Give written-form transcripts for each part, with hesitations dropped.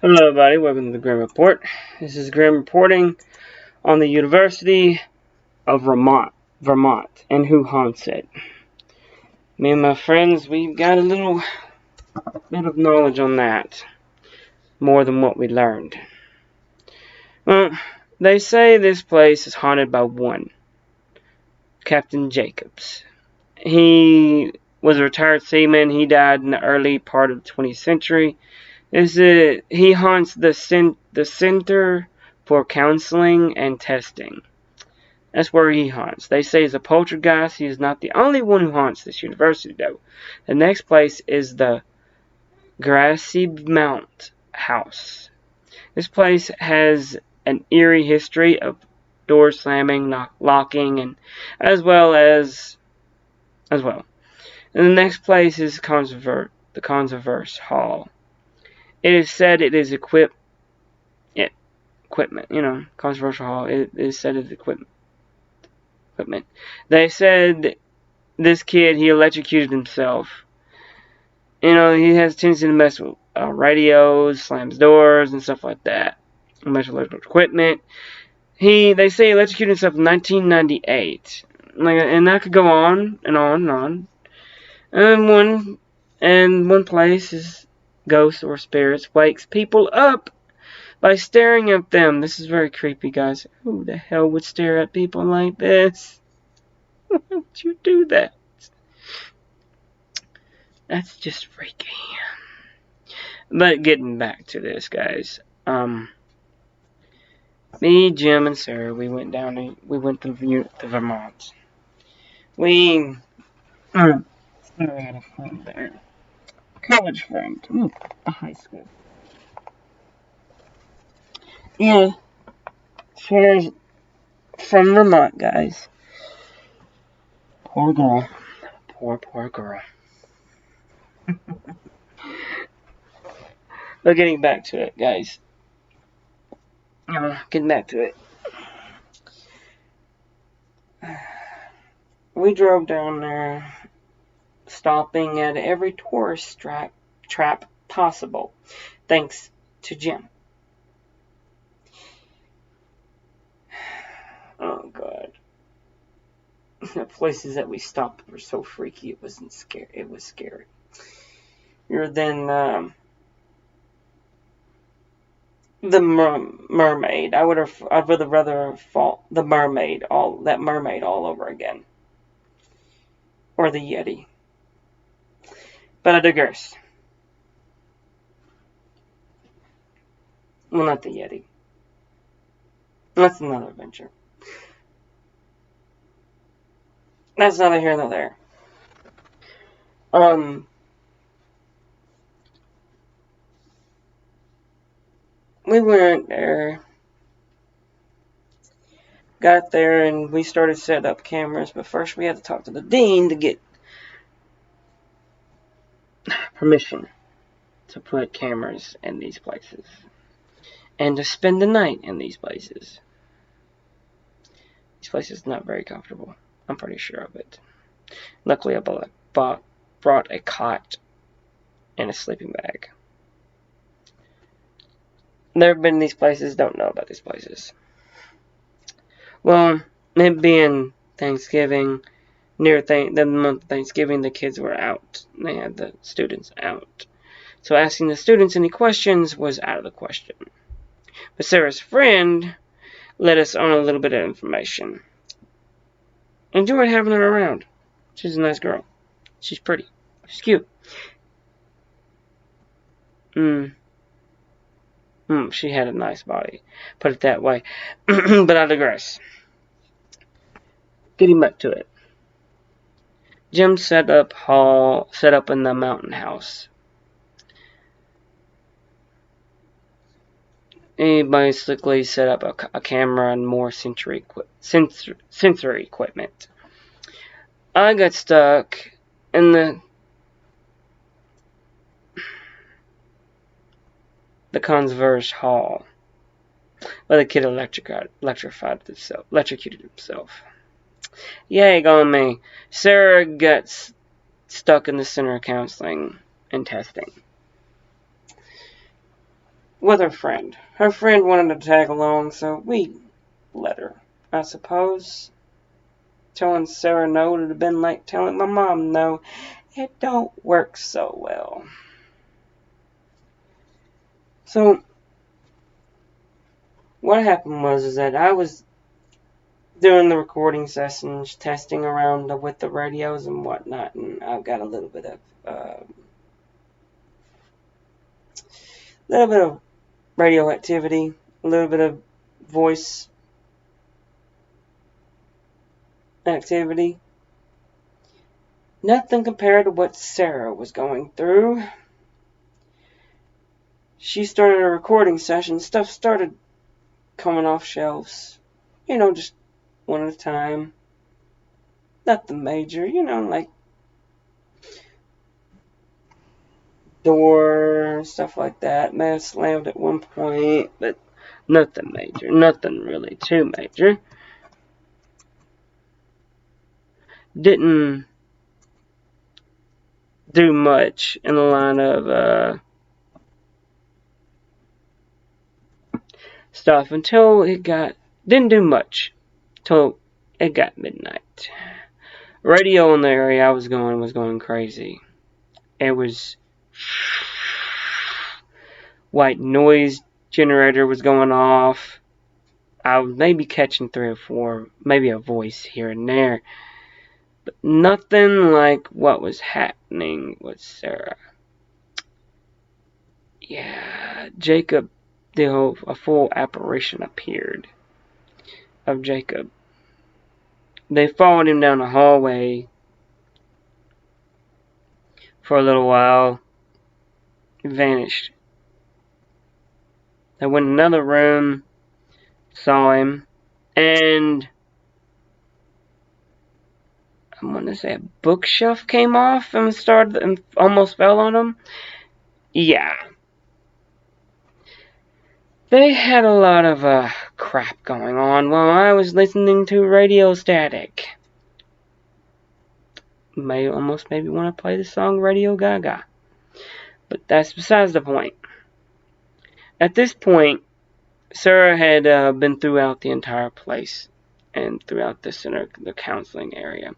Hello everybody, welcome to the Grim Report. This is Grim reporting on the University of Vermont, and who haunts it. Me and my friends, we've got a little bit of knowledge on that, more than what we learned. Well, they say this place is haunted by one, Captain Jacobs. He was a retired seaman. He died in the early part of the 20th century. He haunts the Center for Counseling and Testing. That's where he haunts. They say he's a poltergeist. He is not the only one who haunts this university, though. The next place is the Grassy Mount House. This place has an eerie history of doors slamming, locking, and as well. And the next place is the Conserverse Hall. It is said it is equipment. Controversial Hall. It is said it's equipment. They said this kid, he electrocuted himself. He has a tendency to mess with radios, slams doors, and stuff like that. Mess with electrical equipment. They say he electrocuted himself in 1998. And that could go on and on and on. And one place is ghosts or spirits wakes people up by staring at them. This is very creepy, guys. Who the hell would stare at people like this? Why would you do that? That's just freaky. But getting back to this, guys. Me, Jim, and Sarah, we went to Vermont. We had a friend there. College friend. A high school. Yeah. She's from Vermont, guys. Poor girl. Poor girl. But getting back to it, guys. Getting back to it. We drove down there, stopping at every tourist trap possible, thanks to Jim. Oh God, the places that we stopped were so freaky. It wasn't scary. It was scary. You're then the mermaid. I'd rather fought the mermaid all over again, or the Yeti. But I digress. Well, not the Yeti. That's another adventure. That's neither here nor there. We went there, got there, and we started setting up cameras. But first, we had to talk to the dean to get permission to put cameras in these places and to spend the night in these places. These places are not very comfortable. I'm pretty sure of it. Luckily, I brought a cot and a sleeping bag. Never been in these places, don't know about these places. Well, it being Thanksgiving, the month of Thanksgiving, the kids were out. They had the students out. So asking the students any questions was out of the question. But Sarah's friend let us on a little bit of information. Enjoyed having her around. She's a nice girl. She's pretty. She's cute. She had a nice body. Put it that way. But I digress. Getting back to it. Jim set up in the mountain house. He basically set up a camera and more sensory equipment. I got stuck in the Conserverse Hall, where the kid electrocuted himself. Yay on me. Sarah gets stuck in the Center of Counseling and Testing. with her friend. Her friend wanted to tag along, so we let her, I suppose. Telling Sarah no would have been like telling my mom no. It don't work so well. So, what happened was that I was doing the recording sessions, testing around with the radios and whatnot, and I've got a little bit of radio activity, a little bit of voice activity. Nothing compared to what Sarah was going through. She started a recording session. Stuff started coming off shelves. Just one at a time. Nothing major, like door, stuff like that. May have slammed at one point, but nothing major. Nothing really too major. Didn't do much in the line of stuff until didn't do much till it got midnight. Radio in the area I was going crazy. It was white noise generator was going off. I was maybe catching 3 or 4, maybe a voice here and there, but nothing like what was happening with Sarah. Yeah, Jacob, a full apparition appeared of Jacob. They followed him down the hallway for a little while. He vanished. They went in another room, saw him, and I'm going to say a bookshelf came off and almost fell on him. Yeah. They had a lot of crap going on while I was listening to radio static. Almost made me want to play the song Radio Gaga. But that's besides the point. At this point, Sarah had been throughout the entire place and throughout the center, the counseling area.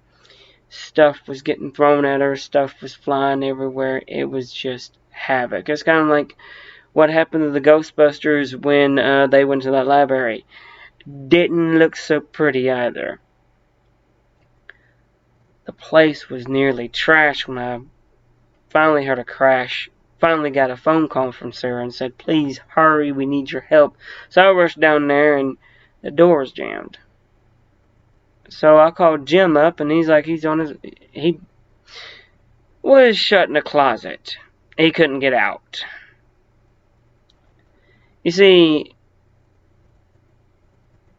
Stuff was getting thrown at her. Stuff was flying everywhere. It was just havoc. It's kind of like what happened to the Ghostbusters when they went to that library. Didn't look so pretty either. The place was nearly trashed when I finally heard a crash. Finally got a phone call from Sarah and said, "Please hurry, we need your help." So I rushed down there and the door was jammed. So I called Jim up and he was shut in a closet. He couldn't get out. You see,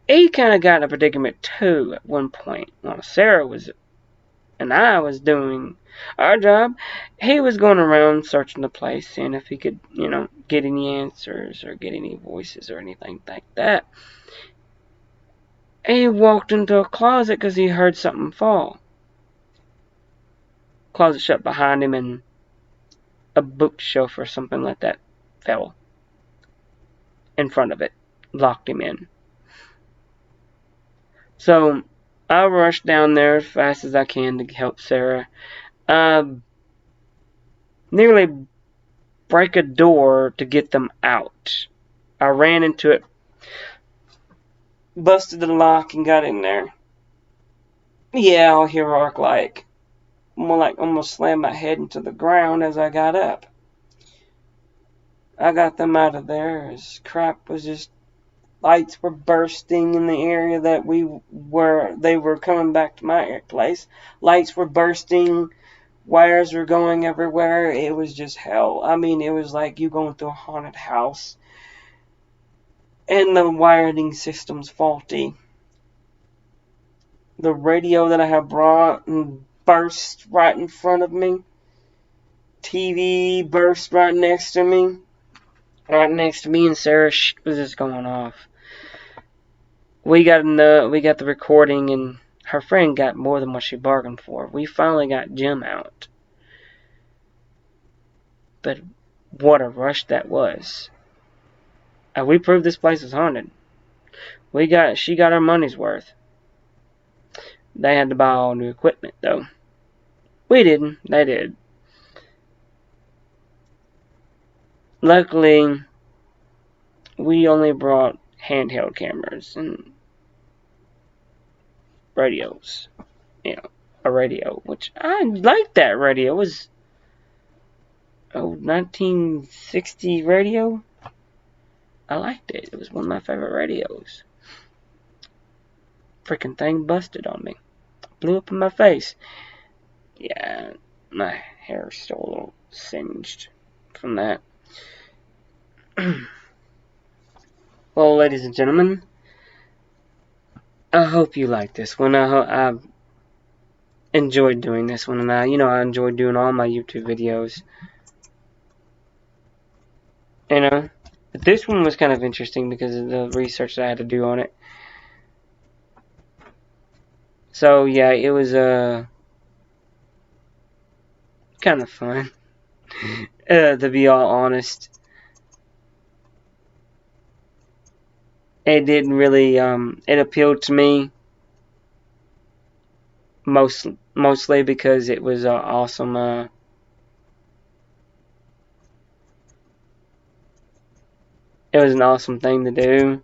he kind of got in a predicament too at one point. While Sarah and I was doing our job, he was going around searching the place, seeing if he could, get any answers or get any voices or anything like that. And he walked into a closet because he heard something fall. Closet shut behind him and a bookshelf or something like that fell in front of it, locked him in. So I rushed down there as fast as I can to help Sarah. Nearly break a door to get them out. I ran into it, busted the lock, and got in there. Yeah, all heroic-like. More like almost slammed my head into the ground as I got up. I got them out of there. As crap was just... Lights were bursting in the area that they were coming back to my place. Lights were bursting. Wires were going everywhere. It was just hell. I mean, it was like you going through a haunted house. And the wiring system's faulty. The radio that I had brought burst right in front of me. TV burst right next to me. Right next to me, and Sarah was just going off. We got the recording, and her friend got more than what she bargained for. We finally got Jim out. But what a rush that was. We proved this place was haunted. She got her money's worth. They had to buy all new equipment, though. We didn't. They did. Luckily, we only brought handheld cameras and radios. You know, a radio, which I liked that radio. It was a 1960 radio. I liked it. It was one of my favorite radios. Freaking thing busted on me. Blew up in my face. Yeah, my hair's still a little singed from that. Well, ladies and gentlemen, I hope you like this one. I enjoyed doing this one, and I enjoyed doing all my YouTube videos. But this one was kind of interesting because of the research that I had to do on it. So yeah, it was kind of fun. To be all honest, it didn't really it appealed to me mostly because it was awesome. It was an awesome thing to do.